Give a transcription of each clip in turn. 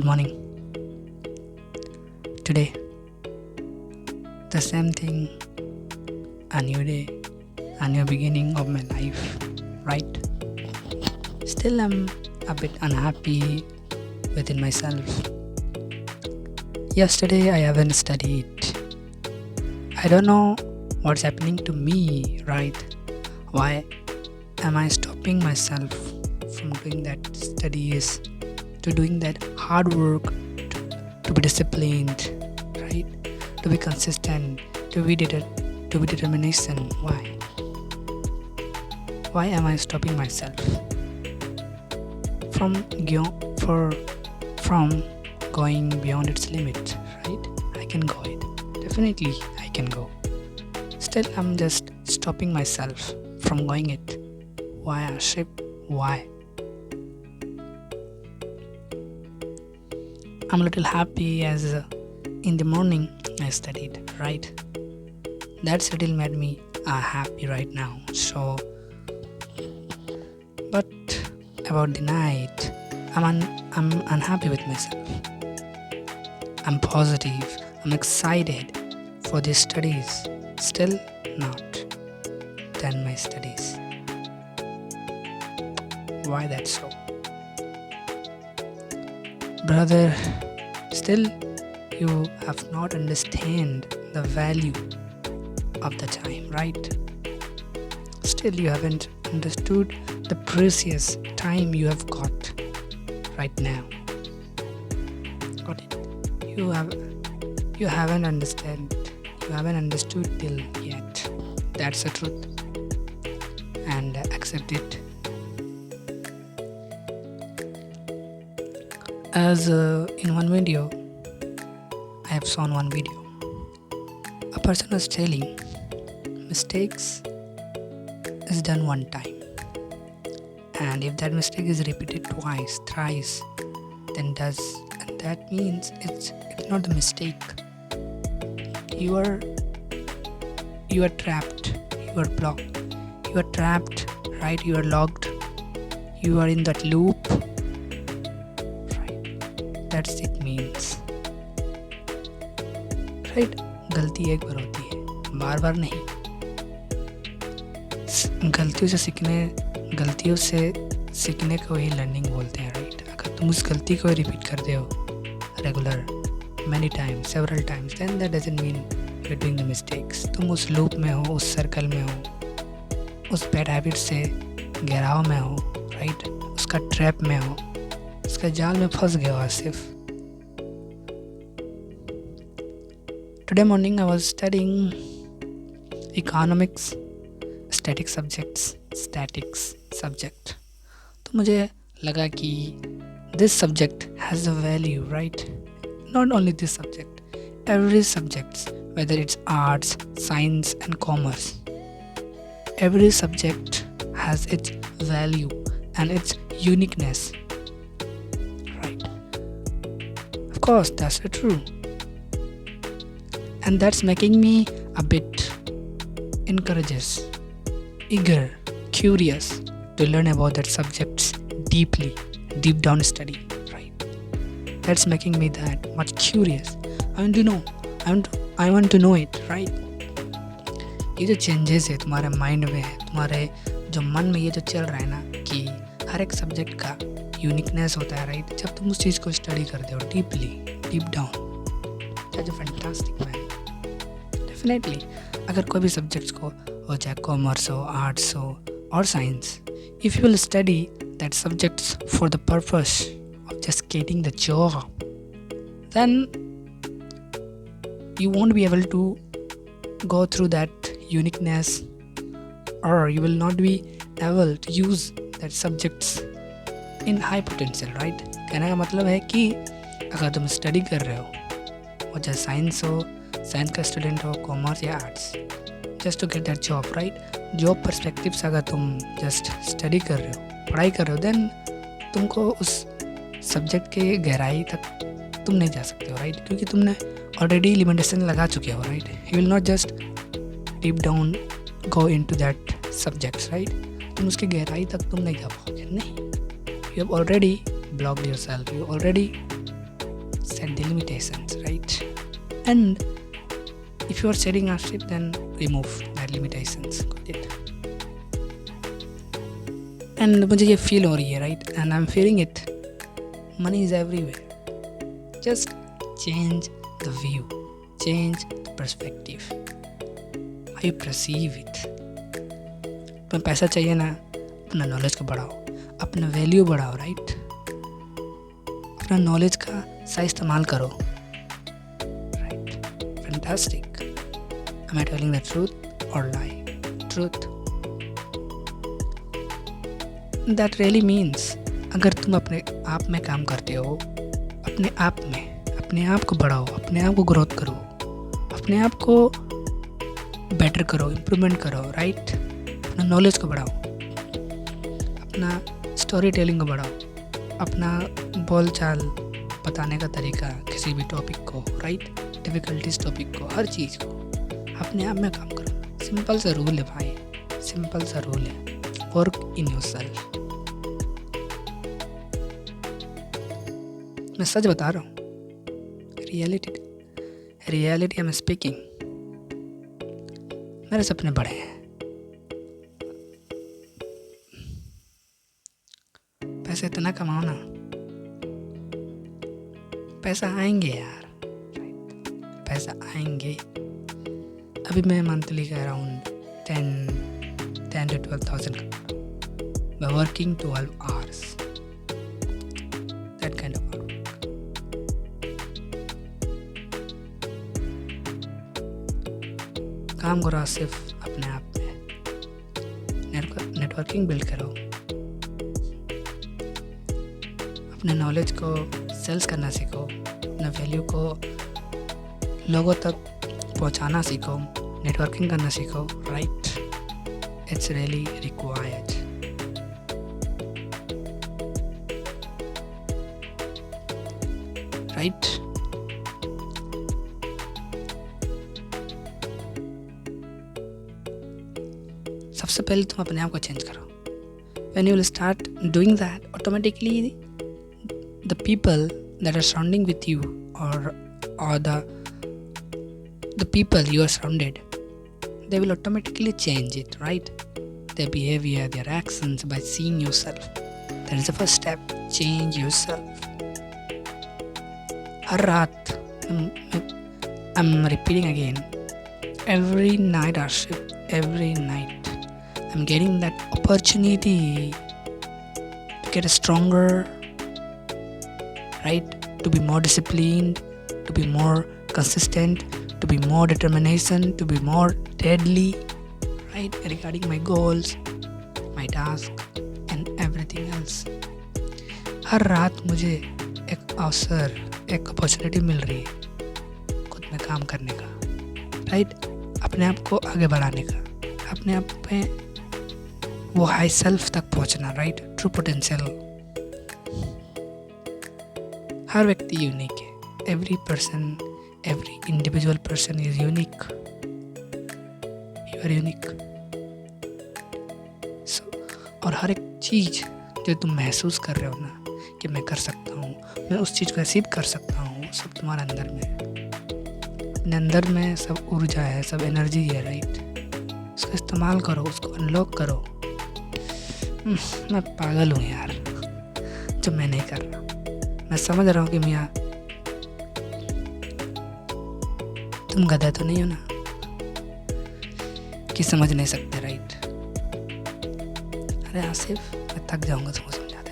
Good morning. Today, the same thing, a new day, a new beginning of my life, right? Still, I'm a bit unhappy within myself. Yesterday, I haven't studied. I don't know what's happening to me, right? Why am I stopping myself from doing that studies, to doing that hard work, to be disciplined, right? To be consistent, to be determination. Why? Why am I stopping myself from from going beyond its limit? Right? I can go it. Definitely, I can go. Still, I'm just stopping myself from going it. Why, Ashif? Why? I'm a little happy as in the morning I studied, right? That still made me happy right now. So, but about the night, I'm unhappy with myself. I'm positive. I'm excited for the studies. Still not done my studies. Why that so? Brother, still you have not understand the value of the time, right? Still you haven't understood the precious time you have got right now. Got it? You haven't understood till yet. That's the truth. And accept it. As in one video, I have seen one video. A person was telling mistakes is done one time, and if that mistake is repeated twice, thrice, then and that means it's not a mistake. You are trapped. You are blocked. You are trapped, right? You are locked. You are in that loop. That's it means, right? गलती एक बार होती है, बार बार नहीं. गलतियों से सीखने को ही learning बोलते हैं, राइट? अगर तुम उस गलती को रिपीट करते हो regular, many times, several times, then that doesn't mean you are doing the mistakes. तुम उस लूप में हो, उस सर्कल में हो, उस बैड हैबिट से घेराव में हो, राइट? उसका ट्रैप में हो, उसका जाल में फंस गया Asif. Today morning I was studying economics, statics subject. तो मुझे लगा कि this subject has a value, right? Not only this subject, every subject, whether it's arts, science and commerce, every subject has its value and its uniqueness. Of course, that's true. And that's making me a bit encourages, eager, curious to learn about that subjects deep down study, right? That's making me that much curious. I want to know. I want to know it, right? ये जो changes है तुम्हारे mind में है, तुम्हारे जो मन में ये जो चल रहा है ना कि हर एक सब्जेक्ट का यूनिकनेस होता है, राइट? जब तुम उस चीज़ को स्टडी करते हो deep down, that's a fantastic man. Definitely अगर कोई भी सब्जेक्ट्स को हो, चाहे कॉमर्स हो, आर्ट्स हो और science, if you will study that subjects for the purpose of just getting the job, then you won't be able to go through that uniqueness, or you will not be able to use that subjects in high potential, right? कहने का मतलब है कि अगर तुम study कर रहे हो, और चाहे साइंस का स्टूडेंट हो, कॉमर्स या arts, just to get that job, right? Job perspective से अगर तुम जस्ट स्टडी कर रहे हो, पढ़ाई कर रहे हो, देन तुमको उस सब्जेक्ट के गहराई तक तुम नहीं जा सकते हो, राइट? क्योंकि तुमने ऑलरेडी लिमिटेशन लगा चुके हो, right? You will not just deep down go into that subjects, right? तुम उसकी गहराई तक तुम नहीं जा पाओगे, नहीं. You have already blocked yourself. You already set the limitations, right? And if you are setting a ship, then remove that limitations. Got it? And मुझे ये feel हो रही है, right? And I'm feeling it. Money is everywhere. Just change the view, change the perspective, how you perceive it. तुम्हें पैसा चाहिए ना, अपना नॉलेज को बढ़ाओ, अपना वैल्यू बढ़ाओ, राइट? अपना नॉलेज का सही इस्तेमाल करो, right? Fantastic. Am I telling the truth or lie? Truth. That really means अगर तुम अपने आप में काम करते हो, अपने आप को बढ़ाओ, अपने आप को ग्रोथ करो, अपने आप को बेटर करो, इम्प्रूवमेंट करो, राइट? अपना नॉलेज को बढ़ाओ, अपना स्टोरी टेलिंग को बढ़ाओ, अपना बोल चाल बताने का तरीका किसी भी टॉपिक को, राइट? डिफ़िकल्टीज टॉपिक को, हर चीज़ को अपने आप में काम करो. सिंपल सा रूल है भाई, सिंपल सा रूल है. Work in yourself. मैं सच बता रहा हूँ. Reality I am speaking. मेरे सपने बड़े हैं. पैसे इतना कमाओ ना, पैसा आएंगे यार, पैसा आएंगे. अभी मैं मंथली का around 10 to 12,000 by working 12 hours. That kind of work. काम करो सिर्फ अपने आप में. नेटवर्किंग बिल्ड करो, अपने नॉलेज को सेल्स करना सीखो, अपने वैल्यू को लोगों तक पहुंचाना सीखो, नेटवर्किंग करना सीखो, right? It's really required. Right? सबसे पहले तुम अपने आप को चेंज करो. When you will start doing that, automatically the people that are surrounding with you or the people you are surrounded, they will automatically change it, right? Their behavior, their actions, by seeing yourself. That is the first step. Change yourself. हर रात, I'm repeating again, every night Arship, every night I'm getting that opportunity to get stronger, right? To be more disciplined, to be more consistent, to be more determination, to be more deadly, right? Regarding my goals, my task and everything else. हर रात मुझे एक अवसर, एक opportunity मिल रही है खुद में काम करने का, राइट? अपने आप को आगे बढ़ाने का, अपने आप में वो हाई सेल्फ तक पहुंचना, राइट? True potential. हर व्यक्ति यूनिक है. Every person, every individual person is unique. You are unique. और हर एक चीज़ जो तुम महसूस कर रहे हो ना कि मैं कर सकता हूँ, मैं उस चीज़ को अचीव कर सकता हूँ, सब तुम्हारे अंदर में है. अपने अंदर में सब ऊर्जा है, सब एनर्जी है, राइट? उसका इस्तेमाल करो, उसको अनलॉक करो. मैं पागल हूँ यार जो मैं नहीं कर रहा. मैं समझ रहा हूँ कि मियाँ तुम गधा तो नहीं हो ना कि समझ नहीं सकते, राइट? अरे आसिफ, मैं थक जाऊंगा तुमको समझाते.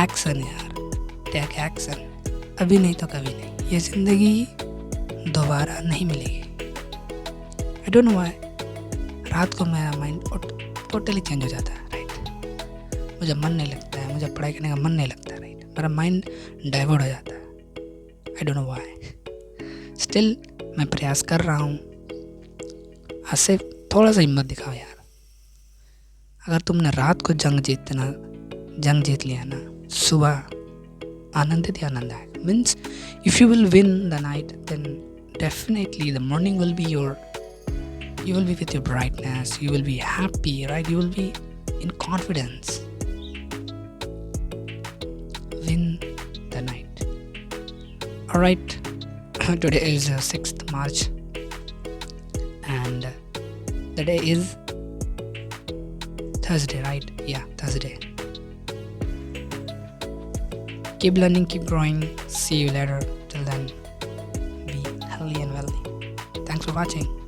एक्शन यार, टेक एक्शन. अभी नहीं तो कभी नहीं. ये ज़िंदगी दोबारा नहीं मिलेगी. I don't know why. रात को मेरा माइंड टोटली चेंज हो जाता है, राइट? मुझे मन नहीं लगता है, मुझे पढ़ाई करने का मन नहीं लगता है, राइट? मेरा माइंड डाइवर्ट हो जाता है. I don't know why. Still मैं प्रयास कर रहा हूँ. ऐसे थोड़ा सा हिम्मत दिखाओ यार. अगर तुमने रात को जंग जीत लिया ना, सुबह आनंदित ही आनंद आएगा. Means if you will win the night, then definitely the morning will be your. You will be with your brightness, you will be happy, right? You will be in confidence. Win the night. Alright, today is 6th March and the day is Thursday, right? Yeah, Thursday. Keep learning, keep growing. See you later. Till then, be healthy and wealthy. Thanks for watching.